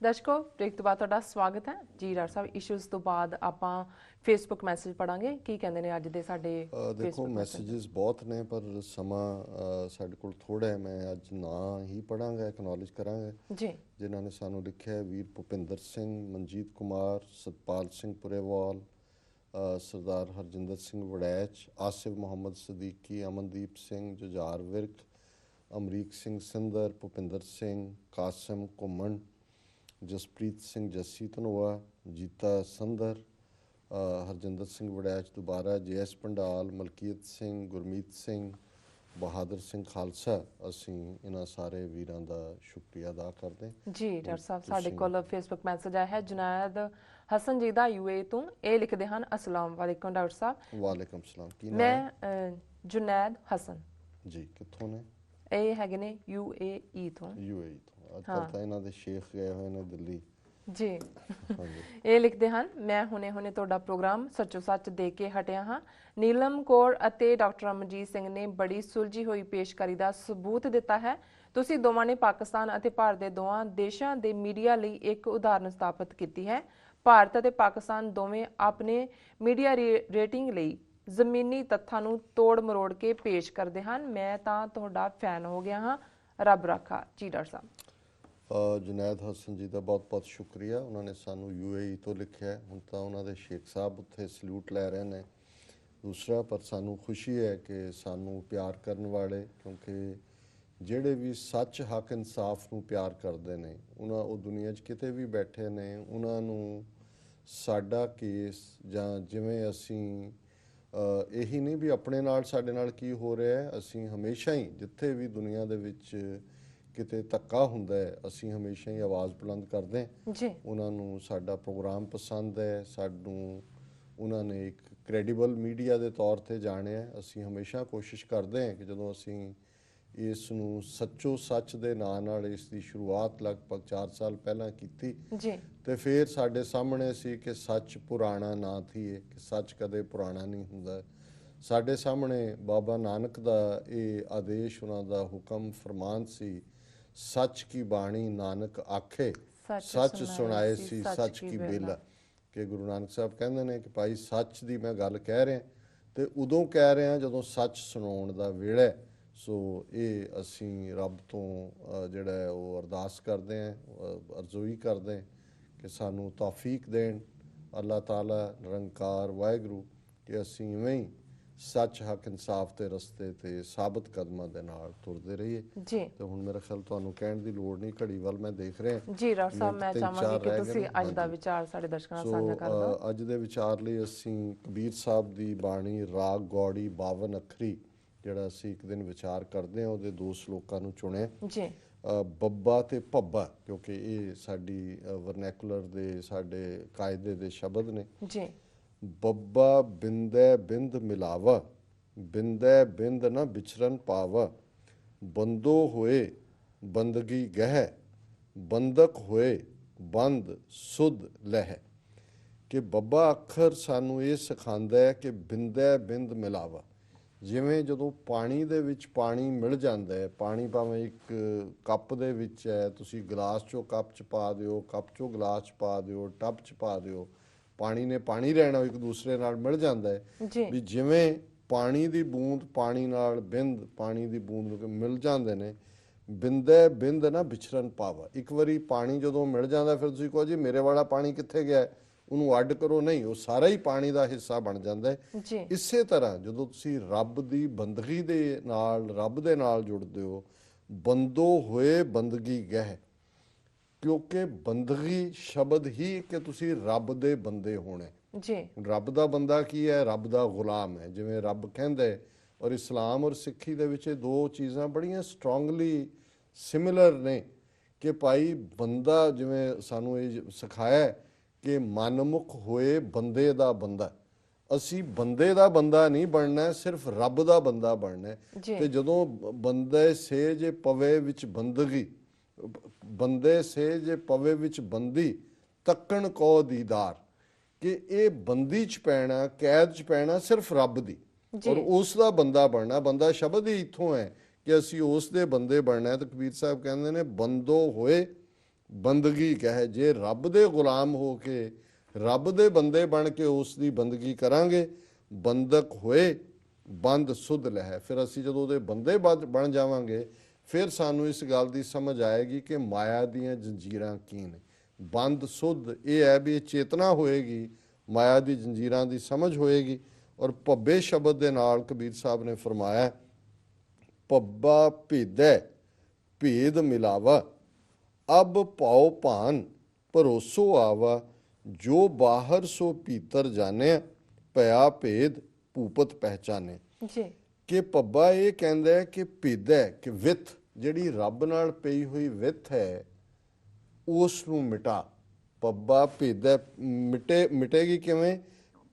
ਦਰਸ਼ਕੋ break ਤੋਂ ਬਾਅਦ ਤੁਹਾਡਾ ਸਵਾਗਤ ਹੈ ਜੀ। ਡਾਕਟਰ ਸਾਹਿਬ, ਇਸ਼ੂਜ਼ ਤੋਂ ਬਾਅਦ ਆਪਾਂ ਫੇਸਬੁੱਕ ਮੈਸੇਜ ਪੜਾਂਗੇ, ਕੀ ਕਹਿੰਦੇ ਨੇ ਅੱਜ ਦੇ ਸਾਡੇ ਦੇਖੋ ਮੈਸੇजेस ਬਹੁਤ ਨੇ ਪਰ ਸਮਾਂ ਸਾਡੇ ਕੋਲ ਥੋੜਾ ਹੈ। ਮੈਂ ਅੱਜ ਨਾ ਹੀ ਪੜਾਂਗਾ, ਐਕਨੋਲੇਜ ਕਰਾਂਗਾ ਜੀ ਜਿਨ੍ਹਾਂ ਨੇ ਸਾਨੂੰ ਲਿਖਿਆ ਹੈ। ਵੀਰ ਭੁਪਿੰਦਰ ਸਿੰਘ, ਮਨਜੀਤ ਕੁਮਾਰ, ਸਤਪਾਲ ਸਿੰਘ ਪੁਰੇਵਾਲ, ਸਰਦਾਰ ਹਰਜਿੰਦਰ ਸਿੰਘ ਵੜੈਚ, ਆਸਿਫ ਮੁਹੰਮਦ ਸਦੀਕੀ, ਅਮਨਦੀਪ ਸਿੰਘ, ਜੁਝਾਰ ਵਿਰਕ, ਅਮਰੀਕ ਸਿੰਘ ਸਿੰਦਰ, ਭੁਪਿੰਦਰ ਸਿੰਘ, ਕਾਸਿਮ ਘੁੰਮਣ, ਜਸਪ੍ਰੀਤ ਸਿੰਘ ਜੱਸੀ ਧਨੋਆ, ਜੀਤਾ ਸੰਦਰ, ਹਰਜਿੰਦਰ ਸਿੰਘ ਵੜੈਚ ਦੁਬਾਰਾ, JS ਪੰਡਾਲ, ਮਲਕੀਤ ਸਿੰਘ, ਗੁਰਮੀਤ ਸਿੰਘ, ਬਹਾਦਰ ਸਿੰਘ ਖਾਲਸਾ। ਅਸੀਂ ਇਹਨਾਂ ਸਾਰੇ ਵੀਰਾਂ ਦਾ ਸ਼ੁਕਰੀਆ ਅਦਾ ਕਰਦੇ ਜੀ। ਡਾਕਟਰ ਸਾਹਿਬ, ਸਾਡੇ ਕੋਲ ਫੇਸਬੁੱਕ ਮੈਸੇਜ ਆਇਆ ਹੈ ਜੁਨੈਦ ਹਸਨ ਜੀ ਦਾ, UAE ਤੋਂ। ਇਹ ਲਿਖਦੇ ਹਨ, ਅਸਲਾਮ ਵਾਲੇਕੁਮ ਡਾਕਟਰ ਸਾਹਿਬ। ਵਾਲੇਕੁਮ ਸਲਾਮ। ਕੀ ਨਾਮ? ਮੈਂ ਜੁਨੈਦ ਹਸਨ ਜੀ। ਕਿੱਥੋਂ ਨੇ? ਇਹ ਹੈਗੇ ਨੇ UAE ਤੋਂ। UAE ਤੋਂ। ਅੱਜ ਕੱਲ੍ਹ ਤਾਂ ਇਹਨਾਂ ਦੇ ਸ਼ੇਖ ਗਏ ਹੋਏ ਨੇ ਦਿੱਲੀ ਜੀ। ਇਹ ਲਿਖਦੇ ਹਨ, ਮੈਂ ਹੁਣੇ ਤੁਹਾਡਾ ਪ੍ਰੋਗਰਾਮ ਸੱਚੋ ਸੱਚ ਦੇਖ ਕੇ ਹਟਿਆ ਹਾਂ। ਨੀਲਮ ਕੌਰ ਅਤੇ ਡਾਕਟਰ ਅਮਰਜੀਤ ਸਿੰਘ ਨੇ ਬੜੀ ਸੁਲਝੀ ਹੋਈ ਪੇਸ਼ਕਾਰੀ ਦਾ ਸਬੂਤ ਦਿੱਤਾ ਹੈ। ਤੁਸੀਂ ਦੋਵਾਂ ਨੇ ਪਾਕਿਸਤਾਨ ਅਤੇ ਭਾਰਤ ਦੇ ਦੋਵਾਂ ਦੇਸ਼ਾਂ ਦੇ ਮੀਡੀਆ ਲਈ ਇੱਕ ਉਦਾਹਰਨ ਸਥਾਪਿਤ ਕੀਤੀ ਹੈ। ਭਾਰਤ ਅਤੇ ਪਾਕਿਸਤਾਨ ਦੋਵੇਂ ਆਪਣੇ ਮੀਡੀਆ ਰੇਟਿੰਗ ਲਈ ਜ਼ਮੀਨੀ ਤੱਥਾਂ ਨੂੰ ਤੋੜ ਮਰੋੜ ਕੇ ਪੇਸ਼ ਕਰਦੇ ਹਨ। ਮੈਂ ਤਾਂ ਤੁਹਾਡਾ ਫੈਨ ਹੋ ਗਿਆ ਹਾਂ, ਰੱਬ ਰਾਖਾ ਜੀ। ਡਾਕਟਰ ਸਾਹਿਬ, ਜੁਨੈਦ ਹਸਨ ਜੀ ਦਾ ਬਹੁਤ ਬਹੁਤ ਸ਼ੁਕਰੀਆ। ਉਹਨਾਂ ਨੇ ਸਾਨੂੰ UAE ਤੋਂ ਲਿਖਿਆ। ਹੁਣ ਤਾਂ ਉਹਨਾਂ ਦੇ ਸ਼ੇਖ ਸਾਹਿਬ ਉੱਥੇ ਸਲੂਟ ਲੈ ਰਹੇ ਨੇ। ਦੂਸਰਾ, ਪਰ ਸਾਨੂੰ ਖੁਸ਼ੀ ਹੈ ਕਿ ਸਾਨੂੰ ਪਿਆਰ ਕਰਨ ਵਾਲੇ, ਕਿਉਂਕਿ ਜਿਹੜੇ ਵੀ ਸੱਚ ਹੱਕ ਇਨਸਾਫ ਨੂੰ ਪਿਆਰ ਕਰਦੇ ਨੇ, ਉਹ ਦੁਨੀਆ 'ਚ ਕਿਤੇ ਵੀ ਬੈਠੇ ਨੇ, ਉਹਨਾਂ ਨੂੰ ਸਾਡਾ ਕੇਸ ਜਾਂ ਜਿਵੇਂ ਅਸੀਂ ਇਹੀ ਨਹੀਂ ਵੀ ਆਪਣੇ ਨਾਲ ਸਾਡੇ ਨਾਲ ਕੀ ਹੋ ਰਿਹਾ ਹੈ, ਅਸੀਂ ਹਮੇਸ਼ਾ ਹੀ ਜਿੱਥੇ ਵੀ ਦੁਨੀਆ ਦੇ ਵਿੱਚ ਕਿਤੇ ਧੱਕਾ ਹੁੰਦਾ ਹੈ, ਅਸੀਂ ਹਮੇਸ਼ਾ ਹੀ ਆਵਾਜ਼ ਬੁਲੰਦ ਕਰਦੇ ਹਾਂ। ਉਹਨਾਂ ਨੂੰ ਸਾਡਾ ਪ੍ਰੋਗਰਾਮ ਪਸੰਦ ਹੈ, ਸਾਨੂੰ ਉਹਨਾਂ ਨੇ ਇੱਕ ਕ੍ਰੈਡੀਬਲ ਮੀਡੀਆ ਦੇ ਤੌਰ 'ਤੇ ਜਾਣਿਆ। ਅਸੀਂ ਹਮੇਸ਼ਾ ਕੋਸ਼ਿਸ਼ ਕਰਦੇ ਹਾਂ ਕਿ ਜਦੋਂ ਅਸੀਂ ਇਸ ਨੂੰ ਸੱਚੋ ਸੱਚ ਦੇ ਨਾਂ ਨਾਲ ਇਸ ਦੀ ਸ਼ੁਰੂਆਤ ਲਗਭਗ 4 ਸਾਲ ਪਹਿਲਾਂ ਕੀਤੀ ਤੇ ਫਿਰ ਸਾਡੇ ਸਾਹਮਣੇ ਸੀ ਕਿ ਸੱਚ ਪੁਰਾਣਾ ਨਾ ਥੀਏ, ਕਿ ਸੱਚ ਕਦੇ ਪੁਰਾਣਾ ਨਹੀਂ ਹੁੰਦਾ। ਸਾਡੇ ਸਾਹਮਣੇ ਬਾਬਾ ਨਾਨਕ ਦਾ ਇਹ ਆਦੇਸ਼, ਉਹਨਾਂ ਦਾ ਹੁਕਮ ਫਰਮਾਨ ਸੀ, ਸੱਚ ਕੀ ਬਾਣੀ ਨਾਨਕ ਆਖੇ, ਸੱਚ ਸੁਣਾਏ ਸੀ ਸੱਚ ਕੀ ਬੇਲਾ। ਕਿ ਗੁਰੂ ਨਾਨਕ ਸਾਹਿਬ ਕਹਿੰਦੇ ਨੇ ਕਿ ਭਾਈ ਸੱਚ ਦੀ ਮੈਂ ਗੱਲ ਕਹਿ ਰਿਹਾ ਤੇ ਉਦੋਂ ਕਹਿ ਰਿਹਾ ਜਦੋਂ ਸੱਚ ਸੁਣਾਉਣ ਦਾ ਵੇਲਾ। ਸੋ ਇਹ ਅਸੀਂ ਰੱਬ ਤੋਂ ਜਿਹੜਾ ਹੈ ਉਹ ਅਰਦਾਸ ਕਰਦੇ ਹਾਂ, ਅਰਜ਼ੋਈ ਕਰਦੇ ਹਾਂ ਕਿ ਸਾਨੂੰ ਤੌਫੀਕ ਦੇਣ ਅੱਲਾਹ ਤਾਲਾ ਨਿਰੰਕਾਰ ਵਾਹਿਗੁਰੂ, ਕਿ ਅਸੀਂ ਇਵੇਂ ਹੀ ਸੱਚ ਹੱਕ ਇਨਸਾਫ ਦੇ ਰਸਤੇ ਤੇ ਸਾਬਤ ਕਦਮਾਂ ਦੇ ਨਾਲ ਤੁਰਦੇ ਰਹੀਏ। ਤੇ ਹੁਣ ਮੇਰਾ ਖਿਆਲ ਤੁਹਾਨੂੰ ਕਹਿਣ ਦੀ ਲੋੜ ਨਹੀਂ, ਘੜੀ ਵੱਲ ਮੈਂ ਦੇਖ ਰਿਹਾ ਜੀ। ਡਾਕਟਰ ਸਾਹਿਬ, ਮੈਂ ਚਾਹਾਂਗੀ ਕਿ ਤੁਸੀਂ ਅੱਜ ਦਾ ਵਿਚਾਰ ਸਾਡੇ ਦਰਸ਼ਕਾਂ ਨਾਲ ਸਾਂਝਾ ਕਰ ਦਿਓ। ਅੱਜ ਦੇ ਵਿਚਾਰ ਲਈ ਅਸੀਂ ਕਬੀਰ ਸਾਹਿਬ ਦੀ ਬਾਣੀ ਰਾਗ ਗੌੜੀ 52 ਅੱਖਰੀ, ਜਿਹੜਾ ਅਸੀਂ ਇੱਕ ਦਿਨ ਵਿਚਾਰ ਕਰਦੇ ਹਾਂ, ਉਹਦੇ 2 ਸ਼ਲੋਕਾਂ ਨੂੰ ਚੁਣਿਆ ਜੀ। ਬੱਬਾ ਤੇ ਭੱਬਾ, ਕਿਉਂਕਿ ਇਹ ਸਾਡੀ ਵਰਨੈਕੂਲਰ ਦੇ ਸਾਡੇ ਕਾਇਦੇ ਦੇ ਸ਼ਬਦ ਨੇ ਜੀ। ਬੱਬਾ ਬਿੰਦੈ ਬਿੰਦ ਮਿਲਾਵਾ, ਬਿੰਦੈ ਬਿੰਦ ਨਾ ਵਿਚਰਨ ਪਾਵਾ, ਬੰਦੋ ਹੋਏ ਬੰਦਗੀ ਗਹਿ, ਬੰਦਕ ਹੋਏ ਬੰਦ ਸੁਧ ਲਹਿ। ਕਿ ਬੱਬਾ ਅੱਖਰ ਸਾਨੂੰ ਇਹ ਸਿਖਾਉਂਦਾ ਹੈ ਕਿ ਬਿੰਦੈ ਬਿੰਦ ਮਿਲਾਵਾ, ਜਿਵੇਂ ਜਦੋਂ ਪਾਣੀ ਦੇ ਵਿੱਚ ਪਾਣੀ ਮਿਲ ਜਾਂਦਾ ਹੈ, ਪਾਣੀ ਭਾਵੇਂ ਇੱਕ ਕੱਪ ਦੇ ਵਿੱਚ ਹੈ, ਤੁਸੀਂ ਗਲਾਸ 'ਚੋਂ ਕੱਪ 'ਚ ਪਾ ਦਿਓ, ਕੱਪ 'ਚੋਂ ਗਲਾਸ 'ਚ ਪਾ ਦਿਓ, ਟੱਬ 'ਚ ਪਾ ਦਿਓ, ਪਾਣੀ ਨੇ ਪਾਣੀ ਰਹਿਣਾ, ਇੱਕ ਦੂਸਰੇ ਨਾਲ ਮਿਲ ਜਾਂਦਾ ਹੈ। ਵੀ ਜਿਵੇਂ ਪਾਣੀ ਦੀ ਬੂੰਦ ਪਾਣੀ ਨਾਲ ਬਿੰਦ ਪਾਣੀ ਦੀ ਬੂੰਦ ਮਿਲ ਜਾਂਦੇ ਨੇ, ਬਿੰਦੈ ਬਿੰਦ ਨਾ ਵਿਚਰਨ ਪਾਵਾ। ਇੱਕ ਵਾਰੀ ਪਾਣੀ ਜਦੋਂ ਮਿਲ ਜਾਂਦਾ ਫਿਰ ਤੁਸੀਂ ਕਹੋ ਜੀ ਮੇਰੇ ਵਾਲਾ ਪਾਣੀ ਕਿੱਥੇ ਗਿਆ, ਉਹਨੂੰ ਅੱਡ ਕਰੋ, ਨਹੀਂ, ਉਹ ਸਾਰਾ ਹੀ ਪਾਣੀ ਦਾ ਹਿੱਸਾ ਬਣ ਜਾਂਦਾ ਹੈ। ਇਸੇ ਤਰ੍ਹਾਂ ਜਦੋਂ ਤੁਸੀਂ ਰੱਬ ਦੀ ਬੰਦਗੀ ਦੇ ਨਾਲ, ਰੱਬ ਦੇ ਨਾਲ ਜੁੜਦੇ ਹੋ, ਬੰਦੋ ਹੋਏ ਬੰਦਗੀ ਗਹਿ, ਕਿਉਂਕਿ ਬੰਦਗੀ ਸ਼ਬਦ ਹੀ ਕਿ ਤੁਸੀਂ ਰੱਬ ਦੇ ਬੰਦੇ ਹੋਣੇ ਜੀ। ਰੱਬ ਦਾ ਬੰਦਾ ਕੀ ਹੈ? ਰੱਬ ਦਾ ਗੁਲਾਮ ਹੈ, ਜਿਵੇਂ ਰੱਬ ਕਹਿੰਦਾ ਹੈ। ਔਰ ਇਸਲਾਮ ਔਰ ਸਿੱਖੀ ਦੇ ਵਿੱਚ ਇਹ 2 ਚੀਜ਼ਾਂ ਬੜੀਆਂ ਸਟਰੋਂਗਲੀ ਸਿਮਿਲਰ ਨੇ ਕਿ ਭਾਈ ਬੰਦਾ, ਜਿਵੇਂ ਸਾਨੂੰ ਇਹ ਸਿਖਾਇਆ ਕਿ ਮਨਮੁਖ ਹੋਏ ਬੰਦੇ ਦਾ ਬੰਦਾ। ਅਸੀਂ ਬੰਦੇ ਦਾ ਬੰਦਾ ਨਹੀਂ ਬਣਨਾ, ਸਿਰਫ ਰੱਬ ਦਾ ਬੰਦਾ ਬਣਨਾ। ਤੇ ਜਦੋਂ ਬੰਦੇ ਸੇ ਜੇ ਪਵੇ ਵਿੱਚ ਬੰਦਗੀ, ਬੰਦੇ ਸੇ ਜੇ ਪਵੇ ਵਿੱਚ ਬੰਦੀ, ਤੱਕਣ ਕੋ ਦੀਦਾਰ, ਕਿ ਇਹ ਬੰਦੀ 'ਚ ਪੈਣਾ, ਕੈਦ 'ਚ ਪੈਣਾ ਸਿਰਫ ਰੱਬ ਦੀ, ਔਰ ਉਸ ਦਾ ਬੰਦਾ ਬਣਨਾ। ਬੰਦਾ ਸ਼ਬਦ ਹੀ ਇੱਥੋਂ ਹੈ ਕਿ ਅਸੀਂ ਉਸ ਦੇ ਬੰਦੇ ਬਣਨਾ। ਤੇ ਕਬੀਰ ਸਾਹਿਬ ਕਹਿੰਦੇ ਨੇ ਬੰਦੋ ਹੋਏ ਬੰਦਗੀ ਕਹੇ। ਜੇ ਰੱਬ ਦੇ ਗੁਲਾਮ ਹੋ ਕੇ, ਰੱਬ ਦੇ ਬੰਦੇ ਬਣ ਕੇ ਉਸ ਦੀ ਬੰਦਗੀ ਕਰਾਂਗੇ, ਬੰਦਕ ਹੋਏ ਬੰਦ ਸੁਧ ਲਹਿ। ਫਿਰ ਅਸੀਂ ਜਦੋਂ ਉਹਦੇ ਬੰਦੇ ਬਣ ਜਾਵਾਂਗੇ, ਫਿਰ ਸਾਨੂੰ ਇਸ ਗੱਲ ਦੀ ਸਮਝ ਆਏਗੀ ਕਿ ਮਾਇਆ ਦੀਆਂ ਜੰਜੀਰਾਂ ਕੀ ਨੇ। ਬੰਦ ਸੁਧ ਇਹ ਹੈ ਵੀ ਇਹ ਚੇਤਨਾ ਹੋਏਗੀ, ਮਾਇਆ ਦੀ ਜੰਜੀਰਾਂ ਦੀ ਸਮਝ ਹੋਏਗੀ। ਔਰ ਭੱਬੇ ਸ਼ਬਦ ਦੇ ਨਾਲ ਕਬੀਰ ਸਾਹਿਬ ਨੇ ਫਰਮਾਇਆ, ਪੱਬਾ ਭੇਦੈ ਭੇਦ ਮਿਲਾਵਾ, ਅਬ ਪਾਉ ਭਾਨ ਭਰੋਸੋ ਆਵਾ, ਜੋ ਬਾਹਰ ਸੋ ਭੀਤਰ ਜਾਣਿਆ, ਭਇਆ ਭੇਦ ਭੂਪਤ ਪਹਿਚਾਨੇ। ਜੀ ਕਿ ਪੱਬਾ ਇਹ ਕਹਿੰਦਾ ਹੈ ਕਿ ਭੇਦੈ ਕਿ ਵਿੱਥ, ਜਿਹੜੀ ਰੱਬ ਨਾਲ ਪਈ ਹੋਈ ਵਿੱਥ ਹੈ, ਉਸ ਨੂੰ ਮਿਟਾ। ਪੱਬਾ ਭੇਦੈ ਮਿਟੇਗੀ ਕਿਵੇਂ?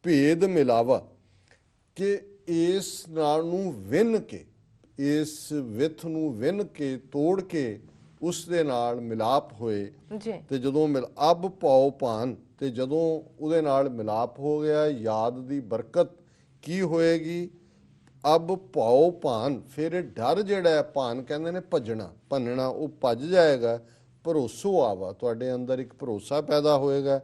ਭੇਦ ਮਿਲਾਵਾ, ਕਿ ਇਸ ਨਾਲ ਨੂੰ ਵਿੰਨ ਕੇ, ਇਸ ਵਿੱਥ ਨੂੰ ਵਿੰਨ ਕੇ, ਤੋੜ ਕੇ ਉਸ ਦੇ ਨਾਲ ਮਿਲਾਪ ਹੋਏ। ਤੇ ਜਦੋਂ ਅਬ ਪਾਉ ਭਾਨ, ਤੇ ਜਦੋਂ ਉਹਦੇ ਨਾਲ ਮਿਲਾਪ ਹੋ ਗਿਆ, ਯਾਦ ਦੀ ਬਰਕਤ ਕੀ ਹੋਏਗੀ? ਅਬ ਪਾਉ ਭਾਨ, ਫਿਰ ਇਹ ਡਰ ਜਿਹੜਾ ਹੈ, ਭਾਨ ਕਹਿੰਦੇ ਨੇ ਭੱਜਣਾ, ਭੰਨਣਾ, ਉਹ ਭੱਜ ਜਾਏਗਾ। ਭਰੋਸੋ ਆਵਾ, ਤੁਹਾਡੇ ਅੰਦਰ ਇੱਕ ਭਰੋਸਾ ਪੈਦਾ ਹੋਏਗਾ।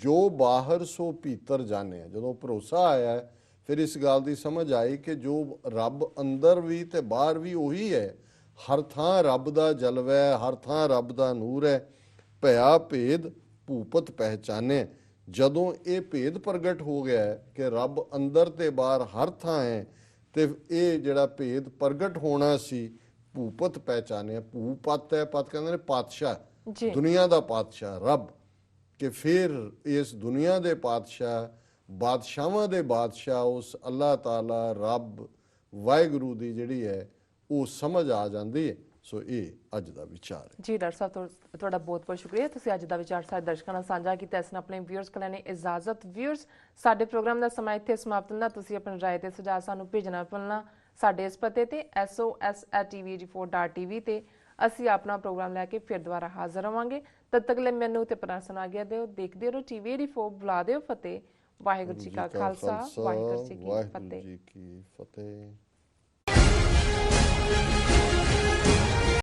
ਜੋ ਬਾਹਰ ਸੋ ਭੀਤਰ ਜਾਣਿਆ, ਜਦੋਂ ਭਰੋਸਾ ਆਇਆ, ਫਿਰ ਇਸ ਗੱਲ ਦੀ ਸਮਝ ਆਈ ਕਿ ਜੋ ਰੱਬ ਅੰਦਰ ਵੀ ਤੇ ਬਾਹਰ ਵੀ ਉਹੀ ਹੈ। ਹਰ ਥਾਂ ਰੱਬ ਦਾ ਜਲਵਾ ਹੈ, ਹਰ ਥਾਂ ਰੱਬ ਦਾ ਨੂਰ ਹੈ। ਭਇਆ ਭੇਦ ਭੂਪਤ ਪਹਿਚਾਨੇ, ਜਦੋਂ ਇਹ ਭੇਦ ਪ੍ਰਗਟ ਹੋ ਗਿਆ ਹੈ ਕਿ ਰੱਬ ਅੰਦਰ ਤੇ ਬਾਹਰ ਹਰ ਥਾਂ ਹੈ, ਤੇ ਇਹ ਜਿਹੜਾ ਭੇਦ ਪ੍ਰਗਟ ਹੋਣਾ ਸੀ, ਭੂਪਤ ਪਹਿਚਾਨਿਆ। ਭੂਪਤ ਹੈ, ਪਤ ਕਹਿੰਦੇ ਨੇ ਪਾਤਸ਼ਾਹ, ਦੁਨੀਆ ਦਾ ਪਾਤਸ਼ਾਹ ਰੱਬ। ਕਿ ਫਿਰ ਇਸ ਦੁਨੀਆ ਦੇ ਪਾਤਸ਼ਾਹ, ਬਾਦਸ਼ਾਹਾਂ ਦੇ ਬਾਦਸ਼ਾਹ, ਉਸ ਅੱਲਾਹ ਤਾਲਾ ਰੱਬ ਵਾਹਿਗੁਰੂ ਦੀ ਜਿਹੜੀ ਹੈ ਉਹ ਸਮਝ ਆ ਜਾਂਦੀ ਹੈ। ਸੋ ਇਹ ਅੱਜ ਦਾ ਵਿਚਾਰ ਹੈ। ਜੀ ਡਾਕਟਰ ਸਾਹਿਬ, ਤੁਹਾਡਾ ਬਹੁਤ ਬਹੁਤ ਸ਼ੁਕਰੀਆ। ਤੁਸੀਂ ਅੱਜ ਦਾ ਵਿਚਾਰ ਸਾਡੇ ਦਰਸ਼ਕਾਂ ਨਾਲ ਸਾਂਝਾ ਕੀਤਾ। ਇਸ ਨਾਲ ਆਪਣੇ ਵਿਊਅਰਸ ਕੋਲ ਲੈਣੀ ਇਜਾਜ਼ਤ। ਵਿਊਅਰਸ, ਸਾਡੇ ਪ੍ਰੋਗਰਾਮ ਦਾ ਸਮਾਂ ਇੱਥੇ ਸਮਾਪਤ ਹੁੰਦਾ। ਤੁਸੀਂ ਆਪਣੀ ਰਾਏ ਤੇ ਸੁਝਾਅ ਸਾਨੂੰ ਭੇਜਣਾ ਭੁੱਲਣਾ। ਸਾਡੇ ਇਸ ਪਤੇ ਤੇ sos@tv84.tv ਤੇ ਅਸੀਂ ਆਪਣਾ ਪ੍ਰੋਗਰਾਮ ਲੈ ਕੇ ਫਿਰ ਦੁਬਾਰਾ ਹਾਜ਼ਰ ਹੋਵਾਂਗੇ। ਤਦ ਤੱਕ ਲਈ ਮੈਨੂੰ ਤੇ ਪ੍ਰਾਰਥਨਾ ਆਗਿਆ ਦਿਓ। ਦੇਖਦੇ ਰਹੋ TV84, ਬੁਲਾ ਦਿਓ ਫਤਿਹ। ਵਾਹਿਗੁਰੂ ਜੀ ਕਾ ਖਾਲਸਾ, ਵਾਹਿਗੁਰੂ ਜੀ ਕੀ ਫਤਿਹ।